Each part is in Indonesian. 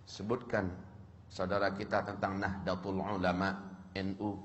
Sebutkan saudara kita tentang Nahdlatul Ulama NU.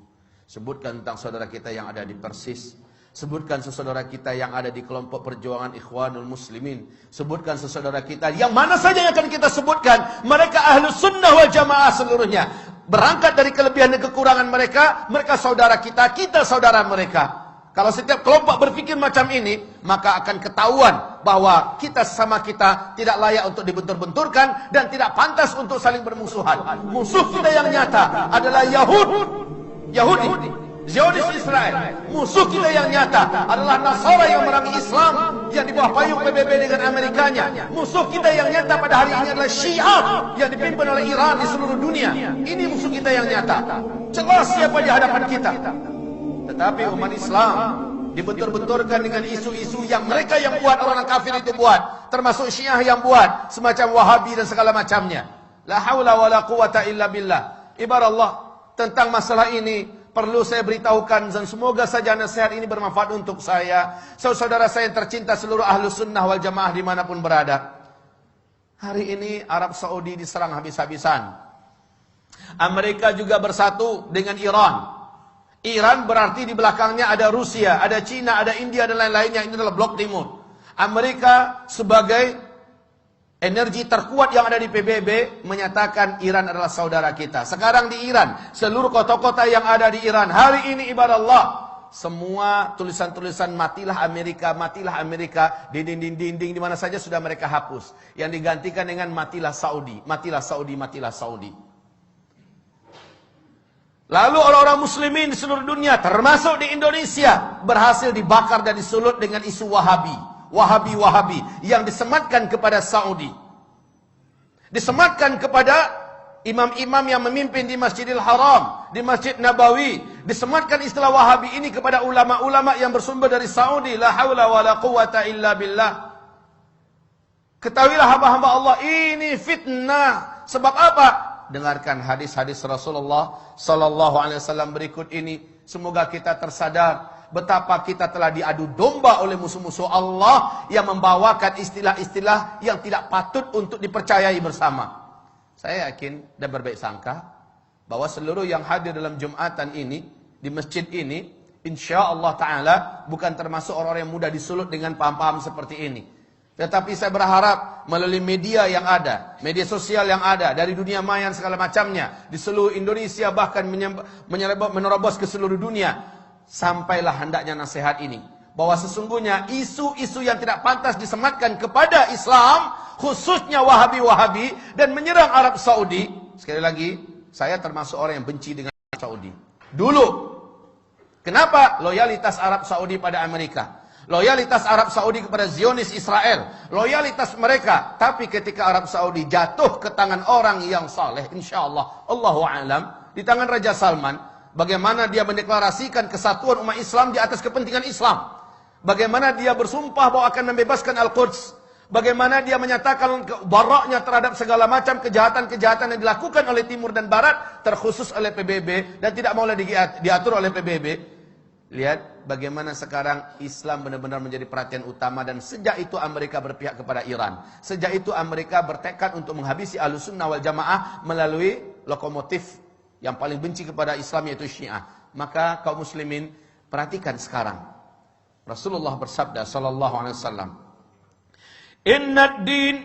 Sebutkan tentang saudara kita yang ada di Persis. Sebutkan saudara kita yang ada di kelompok perjuangan Ikhwanul Muslimin. Sebutkan saudara kita yang mana saja yang akan kita sebutkan. Mereka Ahlus Sunnah wal Jamaah seluruhnya. Berangkat dari kelebihan dan kekurangan mereka. Mereka saudara kita, kita saudara mereka. Kalau setiap kelompok berpikir macam ini, maka akan ketahuan bahwa kita sesama kita tidak layak untuk dibentur-benturkan dan tidak pantas untuk saling bermusuhan. Musuh kita yang nyata adalah Yahudi, Zionis Israel. Musuh kita yang nyata adalah Nasara yang merangi Islam yang di bawah payung PBB dengan Amerikanya. Musuh kita yang nyata pada hari ini adalah Syiah yang dipimpin oleh Iran di seluruh dunia. Ini musuh kita yang nyata. Jelas siapa di hadapan kita. Tetapi umat Islam dibentur-benturkan dengan isu-isu yang mereka yang buat, orang kafir itu buat, termasuk Syiah yang buat, semacam Wahabi dan segala macamnya. La haula wala quwata illa billah. Ibarat Allah, tentang masalah ini perlu saya beritahukan dan semoga saja nasihat ini bermanfaat untuk saya, saudara saya yang tercinta, seluruh Ahlus Sunnah wal Jamaah dimanapun berada. Hari ini Arab Saudi diserang habis-habisan. Amerika juga bersatu dengan Iran. Iran berarti di belakangnya ada Rusia, ada Cina, ada India dan lain-lainnya. Ini adalah blok timur. Amerika sebagai energi terkuat yang ada di PBB menyatakan Iran adalah saudara kita. Sekarang di Iran, seluruh kota-kota yang ada di Iran hari ini ibarat Allah, semua tulisan-tulisan matilah Amerika di dinding-dinding di mana saja sudah mereka hapus. Yang digantikan dengan matilah Saudi, matilah Saudi, matilah Saudi. Lalu orang-orang muslimin di seluruh dunia, termasuk di Indonesia, berhasil dibakar dan disulut dengan isu Wahabi yang disematkan kepada Saudi. Disematkan kepada imam-imam yang memimpin di Masjidil Haram, di Masjid Nabawi. Disematkan istilah Wahabi ini kepada ulama-ulama yang bersumber dari Saudi. La haula wa la quwata illa billah. Ketahuilah hamba-hamba Allah, ini fitnah. Sebab apa? Dengarkan hadis-hadis Rasulullah sallallahu alaihi wasallam berikut ini. Semoga kita tersadar betapa kita telah diadu domba oleh musuh-musuh Allah yang membawakan istilah-istilah yang tidak patut untuk dipercayai bersama. Saya yakin dan berbaik sangka bahwa seluruh yang hadir dalam Jumatan ini, di masjid ini, insya-Allah taala bukan termasuk orang-orang yang mudah disulut dengan paham-paham seperti ini. Tetapi saya berharap melalui media yang ada, media sosial yang ada, dari dunia maya segala macamnya, di seluruh Indonesia bahkan menerobos ke seluruh dunia, sampailah hendaknya nasihat ini. Bahwa sesungguhnya isu-isu yang tidak pantas disematkan kepada Islam, khususnya Wahabi-Wahabi, dan menyerang Arab Saudi. Sekali lagi, saya termasuk orang yang benci dengan Arab Saudi. Dulu, kenapa loyalitas Arab Saudi pada Amerika? Loyalitas Arab Saudi kepada Zionis Israel, loyalitas mereka. Tapi ketika Arab Saudi jatuh ke tangan orang yang saleh, insyaallah, Allahu a'lam, di tangan Raja Salman, bagaimana dia mendeklarasikan kesatuan umat Islam di atas kepentingan Islam. Bagaimana dia bersumpah bahwa akan membebaskan Al-Quds. Bagaimana dia menyatakan baraknya terhadap segala macam kejahatan-kejahatan yang dilakukan oleh Timur dan Barat, terkhusus oleh PBB, dan tidak mau diatur oleh PBB. Lihat bagaimana sekarang Islam benar-benar menjadi perhatian utama. Dan sejak itu Amerika berpihak kepada Iran. Sejak itu Amerika bertekad untuk menghabisi Ahlus Sunnah wal Jamaah melalui lokomotif yang paling benci kepada Islam, yaitu Syiah. Maka kaum muslimin, perhatikan sekarang. Rasulullah bersabda sallallahu alaihi wasallam, "Innad din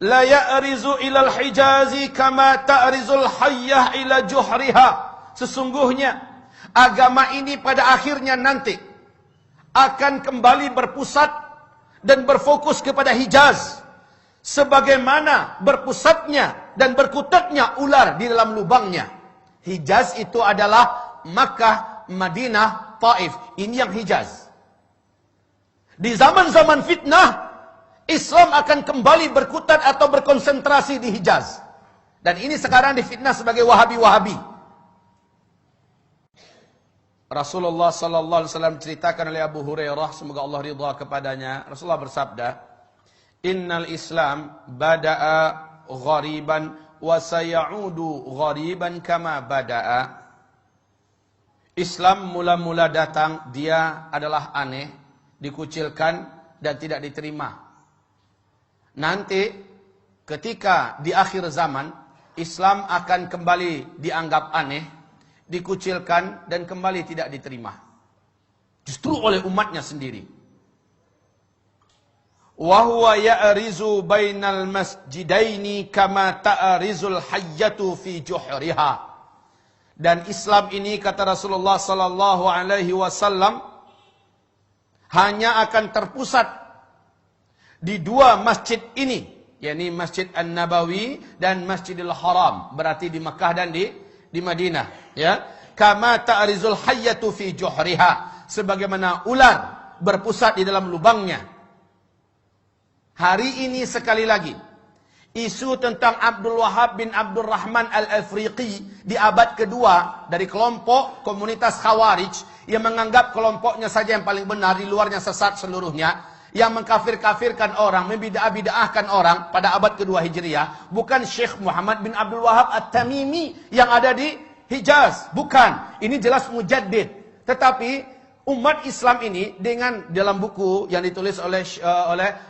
la ya'rizu ilal hijazi kama ta'rizul hayyah ila juhriha." Sesungguhnya agama ini pada akhirnya nanti akan kembali berpusat dan berfokus kepada Hijaz, sebagaimana berpusatnya dan berkutatnya ular di dalam lubangnya. Hijaz itu adalah Makkah, Madinah, Taif. Ini yang Hijaz. Di zaman-zaman fitnah, Islam akan kembali berkutat atau berkonsentrasi di Hijaz. Dan ini sekarang difitnah sebagai Wahabi-Wahabi. Rasulullah sallallahu alaihi wasallam ceritakan oleh Abu Hurairah, semoga Allah ridha kepadanya. Rasulullah bersabda, "Innal Islam bada'a ghariban wa sayaudu ghariban kama bada'a." Islam mula-mula datang, dia adalah aneh, dikucilkan dan tidak diterima. Nanti ketika di akhir zaman Islam akan kembali dianggap aneh, dikucilkan dan kembali tidak diterima. Justru oleh umatnya sendiri. Wa huwa ya'rizu bainal masjidaini kama ta'rizul hayyatu fi juhriha. Dan Islam ini, kata Rasulullah sallallahu alaihi wasallam, hanya akan terpusat di dua masjid ini, yakni Masjid An-Nabawi dan Masjidil Haram, berarti di Makkah dan di Madinah, ya. Kama ta'rizul hayyatu fi juhriha, sebagaimana ular berpusat di dalam lubangnya. Hari ini sekali lagi, isu tentang Abdul Wahab bin Abdul Rahman Al-Afriqi di abad kedua dari kelompok komunitas Khawarij yang menganggap kelompoknya saja yang paling benar, di luarnya sesat seluruhnya, yang mengkafir-kafirkan orang, membidah-bidahkan orang pada abad kedua Hijriah, bukan Syekh Muhammad bin Abdul Wahab At-Tamimi yang ada di Hijaz, bukan. Ini jelas mujaddid. Tetapi umat Islam ini dengan dalam buku yang ditulis oleh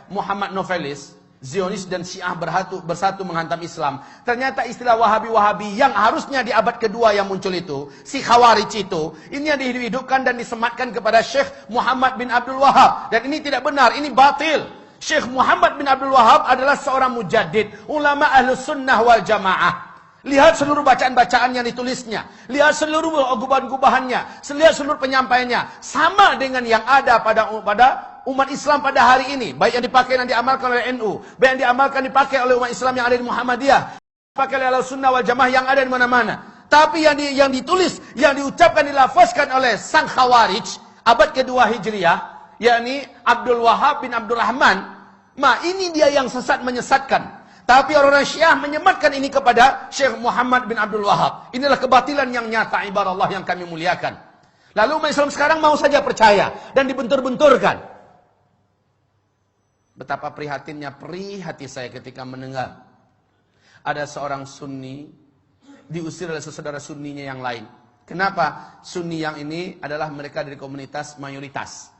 Muhammad Novelis, Zionis dan Syiah bersatu menghantam Islam. Ternyata istilah Wahabi-Wahabi yang harusnya di abad kedua yang muncul itu, si Khawarij itu, ini yang dihidupkan dan disematkan kepada Syekh Muhammad bin Abdul Wahab. Dan ini tidak benar, ini batil. Syekh Muhammad bin Abdul Wahab adalah seorang mujaddid, ulama Ahlus Sunnah wal Jamaah. Lihat seluruh bacaan-bacaan yang ditulisnya. Lihat seluruh gubahan-gubahannya. Lihat seluruh penyampaiannya. Sama dengan yang ada pada umat Islam pada hari ini. Baik yang dipakai dan diamalkan oleh NU. Baik yang dipakai oleh umat Islam yang ada di Muhammadiyah. Dipakai oleh Al-Sunnah wal Jamaah yang ada di mana-mana. Tapi yang ditulis, yang diucapkan, dilafazkan oleh sang Khawarij abad kedua Hijriah, yakni Abdul Wahab bin Abdul Rahman, ini dia yang sesat menyesatkan. Tapi orang-orang Syiah menyematkan ini kepada Syekh Muhammad bin Abdul Wahab. Inilah kebatilan yang nyata, ibarat Allah yang kami muliakan. Lalu umat Islam sekarang mau saja percaya dan dibentur-benturkan. Betapa prihatinnya hati saya ketika mendengar ada seorang Sunni diusir oleh saudara Sunninya yang lain. Kenapa? Sunni yang ini adalah mereka dari komunitas mayoritas.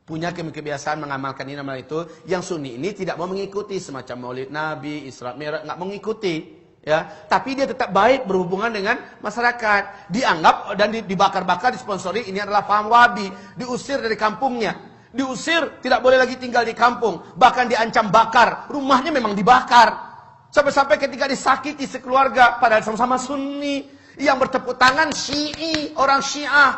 Punya kebiasaan mengamalkan ini nama itu. Yang Sunni ini tidak mau mengikuti semacam Maulid Nabi, Isra Mi'raj, nggak mengikuti, ya. Tapi dia tetap baik berhubungan dengan masyarakat. Dianggap dan dibakar-bakar, disponsori, ini adalah paham Wahabi. Diusir dari kampungnya, diusir, tidak boleh lagi tinggal di kampung, bahkan diancam bakar. Rumahnya memang dibakar. Sampai-sampai ketika disakiti sekeluarga, padahal sama-sama Sunni, yang bertepuk tangan Syi'i, orang Syiah,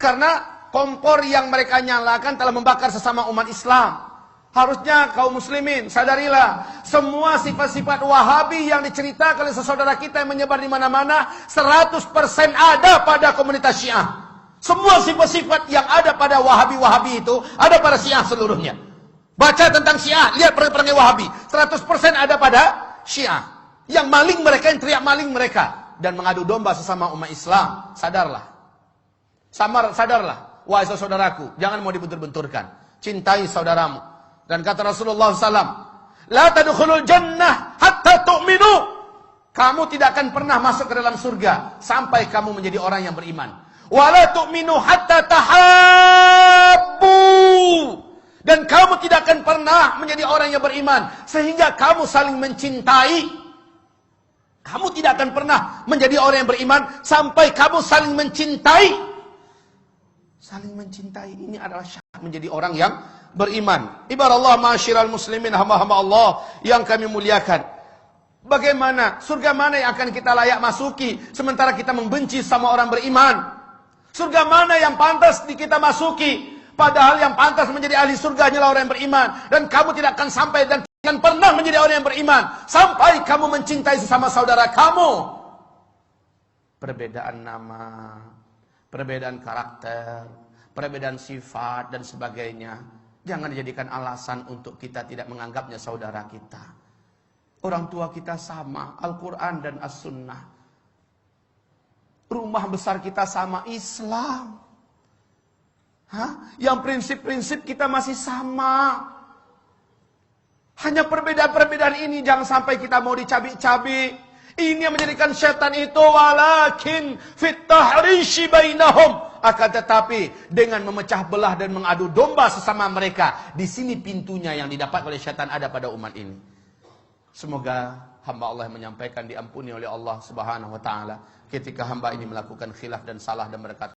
karena kompor yang mereka nyalakan telah membakar sesama umat Islam. Harusnya kaum muslimin sadarilah, semua sifat-sifat Wahabi yang diceritakan oleh saudara kita yang menyebar di mana-mana 100% ada pada komunitas Syiah. Semua sifat-sifat yang ada pada Wahabi-Wahabi itu ada pada Syiah seluruhnya. Baca tentang Syiah, lihat perang-perangnya Wahabi, 100% ada pada Syiah. Yang maling mereka, yang teriak maling mereka dan mengadu domba sesama umat Islam. Sadarlah. Sadarlah. Wahai saudaraku, jangan mau dibentur-benturkan. Cintai saudaramu. Dan kata Rasulullah SAW, La tadkhulul jannah hatta tu'minu. Kamu tidak akan pernah masuk ke dalam surga sampai kamu menjadi orang yang beriman. Wa la tu'minu hatta tahabbu. Dan kamu tidak akan pernah menjadi orang yang beriman sehingga kamu saling mencintai. Kamu tidak akan pernah menjadi orang yang beriman sampai kamu saling mencintai. Saling mencintai ini adalah syarat menjadi orang yang beriman. Ibarat Allah, ma'asyiral muslimin, hamba-hamba Allah yang kami muliakan. Bagaimana? Surga mana yang akan kita layak masuki sementara kita membenci sama orang beriman? Surga mana yang pantas kita masuki? Padahal yang pantas menjadi ahli surga hanyalah orang yang beriman. Dan kamu tidak akan sampai dan tidak akan pernah menjadi orang yang beriman sampai kamu mencintai sesama saudara kamu. Perbedaan nama, perbedaan karakter, perbedaan sifat dan sebagainya, jangan dijadikan alasan untuk kita tidak menganggapnya saudara kita. Orang tua kita sama, Al-Quran dan As-Sunnah. Rumah besar kita sama, Islam. Yang prinsip-prinsip kita masih sama. Hanya perbedaan-perbedaan ini jangan sampai kita mau dicabik-cabik. Ini yang menjadikan syaitan itu walakin fit tahrishi bainahum. Akan tetapi dengan memecah belah dan mengadu domba sesama mereka, di sini pintunya yang didapat oleh syaitan ada pada umat ini. Semoga hamba Allah yang menyampaikan diampuni oleh Allah Subhanahu wa taala ketika hamba ini melakukan khilaf dan salah dan berkata